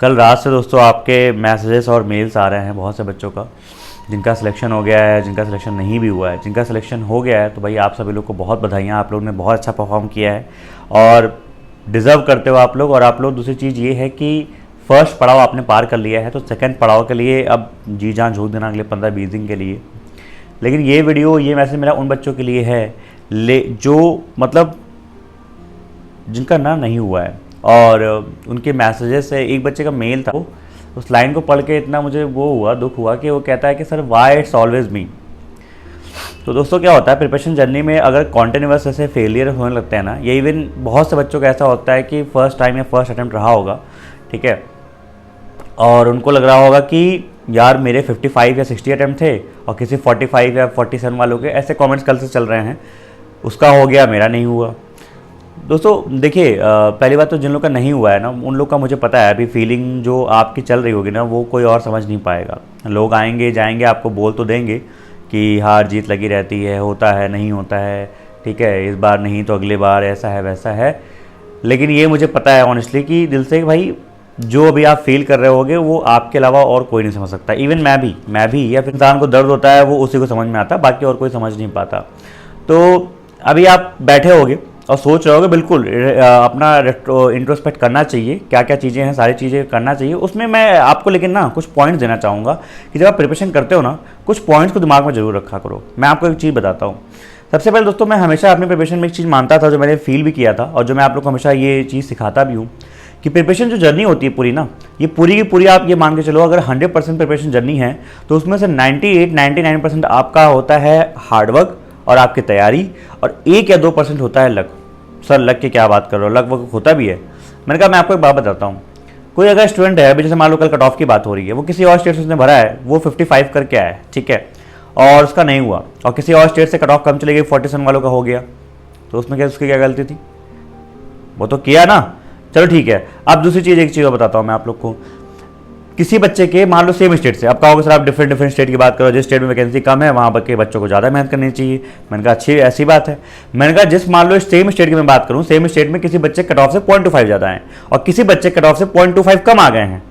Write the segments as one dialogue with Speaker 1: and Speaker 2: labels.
Speaker 1: कल रात से दोस्तों आपके मैसेजेस और मेल्स आ रहे हैं बहुत से बच्चों का, जिनका सिलेक्शन हो गया है, जिनका सिलेक्शन नहीं भी हुआ है। जिनका सिलेक्शन हो गया है तो भाई आप सभी लोग को बहुत बधाइयाँ, आप लोगों ने बहुत अच्छा परफॉर्म किया है और डिज़र्व करते हो आप लोग। और आप लोग दूसरी चीज़ ये है कि फर्स्ट पड़ाव आपने पार कर लिया है, तो सेकंड पड़ाव के लिए अब जी जान झोंक देना अगले 15-20 दिन के लिए। लेकिन ये वीडियो, ये मैसेज मेरा उन बच्चों के लिए है जो मतलब जिनका ना नहीं हुआ है। और उनके मैसेजेस से एक बच्चे का मेल था, उस लाइन को पढ़ के इतना मुझे दुख हुआ कि वो कहता है कि सर वाई इट्स ऑलवेज मी। तो दोस्तों क्या होता है प्रिपरेशन जर्नी में, अगर कॉन्टिन्यूअस ऐसे फेलियर होने लगते हैं ना, ये इवन बहुत से बच्चों का ऐसा होता है कि फर्स्ट टाइम या फर्स्ट अटैम्प्ट रहा होगा, ठीक है, और उनको लग रहा होगा कि यार मेरे 55 या 60 अटैम्प्ट थे और किसी 45 या 47 वालों के ऐसे कमेंट्स कल से चल रहे हैं, उसका हो गया मेरा नहीं हुआ। दोस्तों देखिए, पहली बात तो जिन लोग का नहीं हुआ है ना, उन लोग का मुझे पता है अभी फीलिंग जो आपकी चल रही होगी ना, वो कोई और समझ नहीं पाएगा। लोग आएंगे जाएंगे, आपको बोल तो देंगे कि हार जीत लगी रहती है, होता है नहीं होता है, ठीक है, इस बार नहीं तो अगले बार, ऐसा है वैसा है। लेकिन ये मुझे पता है ऑनेस्टली कि दिल से भाई जो अभी आप फील कर रहे होगे वो आपके अलावा और कोई नहीं समझ सकता। इवन मैं भी या फिर इंसान को दर्द होता है वो उसी को समझ में आता, बाकी और कोई समझ नहीं पाता। तो अभी आप बैठे होगे और सोच रहे होगे, बिल्कुल अपना इंट्रोस्पेक्ट करना चाहिए, क्या क्या चीज़ें हैं, सारी चीज़ें करना चाहिए। उसमें मैं आपको लेकिन ना कुछ पॉइंट्स देना चाहूँगा कि जब आप प्रिपरेशन करते हो ना, कुछ पॉइंट्स को दिमाग में जरूर रखा करो। मैं आपको एक चीज़ बताता हूँ। सबसे पहले दोस्तों, मैं हमेशा अपने प्रिपरेशन में एक चीज़ मानता था, जो मैंने फील भी किया था और जो मैं आप लोग को हमेशा ये चीज़ सिखाता भी हूँ कि प्रिपरेशन जो जर्नी होती है पूरी ना, ये पूरी की पूरी आप ये मान के चलो, अगर 100% प्रिपरेशन जर्नी है तो उसमें से 98-99% आपका होता है हार्डवर्क और आपकी तैयारी, और 1 या 2% होता है लक। सर लक की क्या बात कर रहे हो, लक वर्क होता भी है। मैंने कहा मैं आपको एक बात बताता हूँ। कोई अगर स्टूडेंट है, अभी जैसे मान लो कल कट ऑफ की बात हो रही है, वो किसी और स्टेट से उसने भरा है, वो 55 करके आया है, ठीक है, और उसका नहीं हुआ, और किसी और स्टेट से कट ऑफ कम चली गई, 47 वालों का हो गया, तो उसमें क्या, उसकी क्या गलती थी? वो तो किया ना। चलो ठीक है। अब दूसरी चीज़, एक चीज़ और बताता हूँ मैं आप लोग को। किसी बच्चे के मान लो सेम स्टेट से, अब कहोगे सर आप डिफरेंट स्टेट की बात करो, जिस स्टेट में वैकेंसी कम है वहाँ के बच्चों को ज़्यादा मेहनत करनी चाहिए। मैंने कहा अच्छी ऐसी बात है। मैंने कहा जिस मान लो सेम स्टेट की मैं बात करूँ, सेम स्टेट में किसी बच्चे कट ऑफ से 0.25 ज़्यादा हैं और किसी बच्चे कट ऑफ से 0.25 कम आ गए हैं,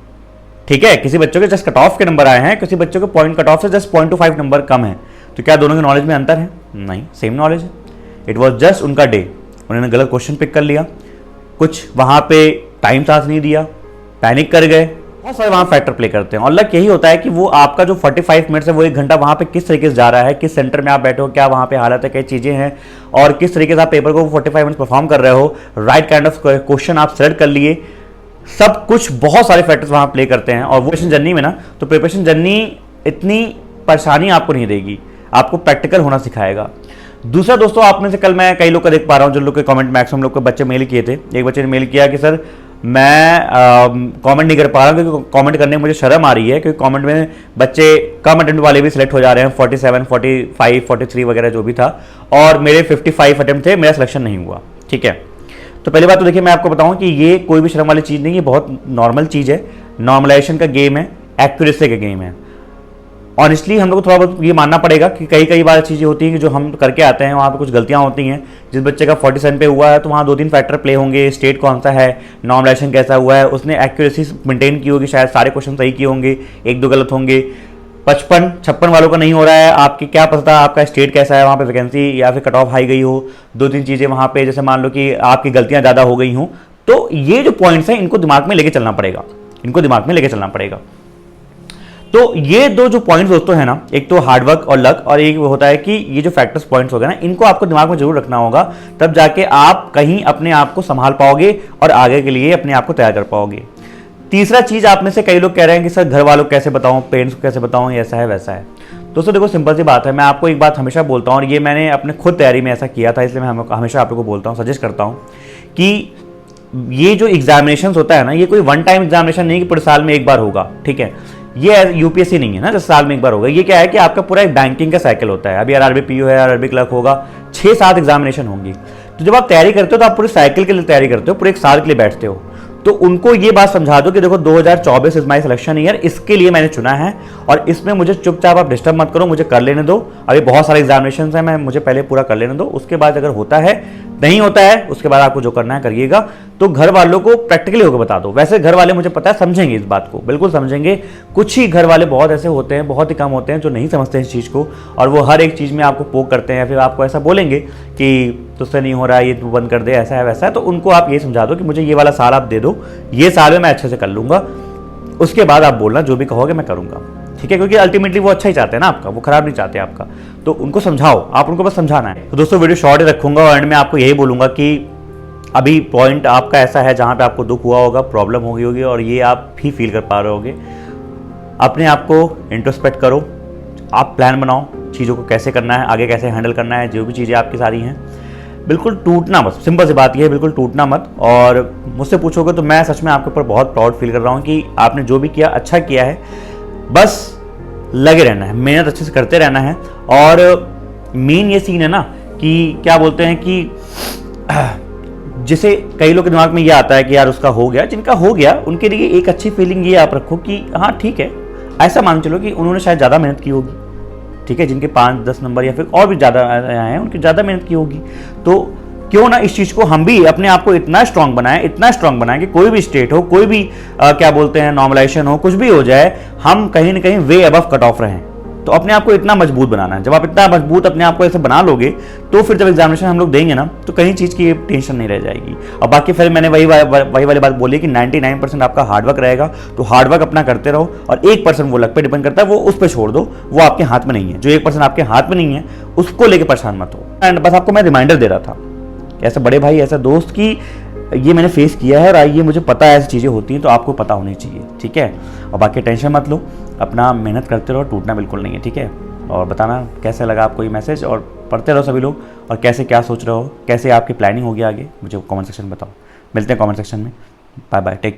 Speaker 1: ठीक है, किसी बच्चों के जस्ट कट ऑफ के नंबर आए हैं, किसी बच्चों के पॉइंट कट ऑफ से जस्ट 0.25 नंबर कम है, तो क्या दोनों के नॉलेज में अंतर है? नहीं, सेम नॉलेज है। इट वॉज जस्ट उनका डे, उन्होंने गलत क्वेश्चन पिक कर लिया, कुछ वहाँ पे टाइम साथ नहीं दिया, पैनिक कर गए, बहुत सारे वहाँ फैक्टर प्ले करते हैं। और लक यही होता है कि वो आपका जो 45 मिनट्स है, वो 1 घंटा वहाँ पे किस तरीके से जा रहा है, किस सेंटर में आप बैठे हो, क्या वहाँ पे हालत है, क्या चीज़ें हैं, और किस तरीके से आप पेपर को 45 मिनट्स परफॉर्म कर रहे हो, राइट काइंड ऑफ क्वेश्चन आप सेलेक्ट कर लिए, सब कुछ बहुत सारे फैक्टर्स वहाँ प्ले करते हैं। और वो प्रिपरेशन जर्नी में ना, तो प्रिपरेशन जर्नी इतनी परेशानी आपको नहीं देगी, आपको प्रैक्टिकल होना सिखाएगा। दूसरा दोस्तों, आप में से कल मैं कई लोग का देख पा रहा हूँ, जो लोग के कमेंट मैक्सिमम लोग के बच्चे मेल किए थे। एक बच्चे ने मेल किया कि सर मैं कमेंट नहीं कर पा रहा हूँ क्योंकि कमेंट करने में मुझे शर्म आ रही है, क्योंकि कमेंट में बच्चे कम अटेम्प्ट वाले भी सिलेक्ट हो जा रहे हैं, 47, 45, 43 वगैरह जो भी था, और मेरे 55 अटेम्प्ट थे, मेरा सिलेक्शन नहीं हुआ, ठीक है। तो पहली बात तो देखिए, मैं आपको बताऊँ कि ये कोई भी शर्म वाली चीज़ नहीं, ये बहुत नॉर्मल चीज़ है, नॉर्मलाइजेशन का गेम है, एक्यूरेसी का गेम है। ऑनेस्टली हम लोग को थोड़ा बहुत ये मानना पड़ेगा कि कई बार चीज़ें होती हैं कि जो हम करके आते हैं वहाँ पे कुछ गलतियाँ होती हैं। जिस बच्चे का 47 पे हुआ है तो वहाँ 2-3 फैक्टर प्ले होंगे, स्टेट कौन सा है, नॉर्मलाइजेशन कैसा हुआ है, उसने एक्यूरेसी मेंटेन की होगी, शायद सारे क्वेश्चन सही किए होंगे, 1-2 गलत होंगे। 55-56 वालों का नहीं हो रहा है, आपकी क्या पता आपका स्टेट कैसा है, वहाँ पे वैकेंसी या फिर कट ऑफ हाई गई हो, 2-3 चीज़ें वहाँ पे जैसे मान लो कि आपकी गलतियाँ ज़्यादा हो गई हों। तो ये जो पॉइंट्स हैं इनको दिमाग में लेके चलना पड़ेगा, इनको दिमाग में लेके चलना पड़ेगा। तो ये दो जो पॉइंट्स दोस्तों है ना, एक तो हार्डवर्क और लक, और एक होता है कि ये जो फैक्टर्स पॉइंट्स हो गए ना, इनको आपको दिमाग में जरूर रखना होगा, तब जाके आप कहीं अपने आप को संभाल पाओगे और आगे के लिए अपने आप को तैयार कर पाओगे। तीसरा चीज, आप में से कई लोग कह रहे हैं कि सर घर वालों को कैसे बताऊं, पेरेंट्स को कैसे बताऊं, ऐसा है वैसा है। दोस्तों देखो, सिंपल सी बात है, मैं आपको एक बात हमेशा बोलता हूँ, और ये मैंने अपने खुद तैयारी में ऐसा किया था, इसलिए मैं हमेशा आप लोगों को बोलता हूँ, सजेस्ट करता हूँ कि ये जो एग्जामिनेशन होता है ना, ये कोई वन टाइम एग्जामिनेशन नहीं कि पूरे साल में एक बार होगा, ठीक है। ये यूपीएससी नहीं है ना जैसे साल में एक बार होगा। ये क्या है कि आपका पूरा एक बैंकिंग का साइकिल होता है। अभी आरआरबी पीओ है, आरआरबी क्लर्क होगा, 6-7 एग्जामिनेशन होंगी। तो जब आप तैयारी करते हो तो आप पूरे साइकिल के लिए तैयारी करते हो, पूरे एक साल के लिए बैठते हो। तो उनको ये बात समझा दो कि देखो 2024 इज माई सिलेक्शन ईयर, इसके लिए मैंने चुना है और इसमें मुझे चुपचाप आप डिस्टर्ब मत करो, मुझे कर लेने दो। अभी बहुत सारे एग्जामिनेशन हैं, मुझे पहले पूरा कर लेने दो, उसके बाद अगर होता है नहीं होता है उसके बाद आपको जो करना है करिएगा। तो घर वालों को प्रैक्टिकली होकर बता दो। वैसे घर वाले मुझे पता है समझेंगे इस बात को, बिल्कुल समझेंगे। कुछ ही घर वाले बहुत ऐसे होते हैं, बहुत ही कम होते हैं जो नहीं समझते इस चीज़ को, और वो हर एक चीज़ में आपको पोक करते हैं, फिर आपको ऐसा बोलेंगे कि तुझसे नहीं हो रहा है, ये तू बंद कर दे, ऐसा है वैसा है। तो उनको आप ये समझा दो कि मुझे ये वाला साल आप दे दो, ये साल में मैं अच्छे से कर लूँगा, उसके बाद आप बोलना जो भी कहोगे मैं करूँगा, ठीक है। क्योंकि अल्टीमेटली वो अच्छा ही चाहते हैं ना आपका, वो खराब नहीं चाहते आपका। तो उनको समझाओ, आप उनको बस समझाना है। तो दोस्तों वीडियो शॉर्ट ही रखूंगा और एंड में आपको यही बोलूंगा कि अभी पॉइंट आपका ऐसा है जहां पे आपको दुख हुआ होगा, प्रॉब्लम हो गई होगी, और ये आप भी फील कर पा रहे होगे। अपने आप को इंट्रोस्पेक्ट करो, आप प्लान बनाओ चीज़ों को कैसे करना है, आगे कैसे हैंडल करना है, जो भी चीज़ें आपकी सारी हैं। बिल्कुल टूटना मत, सिंपल सी बात ये है, बिल्कुल टूटना मत। और मुझसे पूछोगे तो मैं सच में आपके ऊपर बहुत प्राउड फील कर रहा हूँ कि आपने जो भी किया अच्छा किया है। बस लगे रहना है, मेहनत अच्छे से करते रहना है। और मेन ये सीन है ना कि क्या बोलते हैं कि जिसे कई लोग के दिमाग में ये आता है कि यार उसका हो गया, जिनका हो गया उनके लिए एक अच्छी फीलिंग ये आप रखो कि हाँ ठीक है, ऐसा मान चलो कि उन्होंने शायद ज़्यादा मेहनत की होगी, ठीक है। जिनके 5-10 नंबर या फिर और भी ज़्यादा आए हैं, उनकी ज़्यादा मेहनत की होगी। तो क्यों ना इस चीज़ को हम भी अपने आप को इतना स्ट्रांग बनाएं, इतना स्ट्रांग बनाएं कि कोई भी स्टेट हो, कोई भी क्या बोलते हैं नॉर्मलाइजेशन हो, कुछ भी हो जाए, हम कहीं ना कहीं वे अबव कट ऑफ रहें। तो अपने आप को इतना मजबूत बनाना है। जब आप इतना मजबूत अपने आप को ऐसे बना लोगे तो फिर जब एग्जामिनेशन हम लोग देंगे ना तो कहीं चीज़ की टेंशन नहीं रह जाएगी। और बाकी फिर मैंने वही वाली बात बोली कि 99% आपका हार्डवर्क रहेगा। तो हार्डवर्क अपना करते रहो, और 1% वो लक पे डिपेंड करता है, वो उस पर छोड़ दो, वो आपके हाथ में नहीं है। जो 1% आपके हाथ में नहीं है उसको लेकर परेशान मत हो। एंड बस आपको मैं रिमाइंडर दे रहा था, ऐसा बड़े भाई, ऐसा दोस्त की ये मैंने फेस किया है और ये मुझे पता है ऐसी चीज़ें होती हैं, तो आपको पता होनी चाहिए, ठीक है। और बाकी टेंशन मत लो, अपना मेहनत करते रहो, टूटना बिल्कुल नहीं है, ठीक है। और बताना कैसे लगा आपको ये मैसेज, और पढ़ते रहो सभी लोग, और कैसे क्या सोच रहे हो, कैसे आपकी प्लानिंग होगी आगे, मुझे कमेंट सेक्शन में बताओ। मिलते हैं कमेंट सेक्शन में। Bye bye, take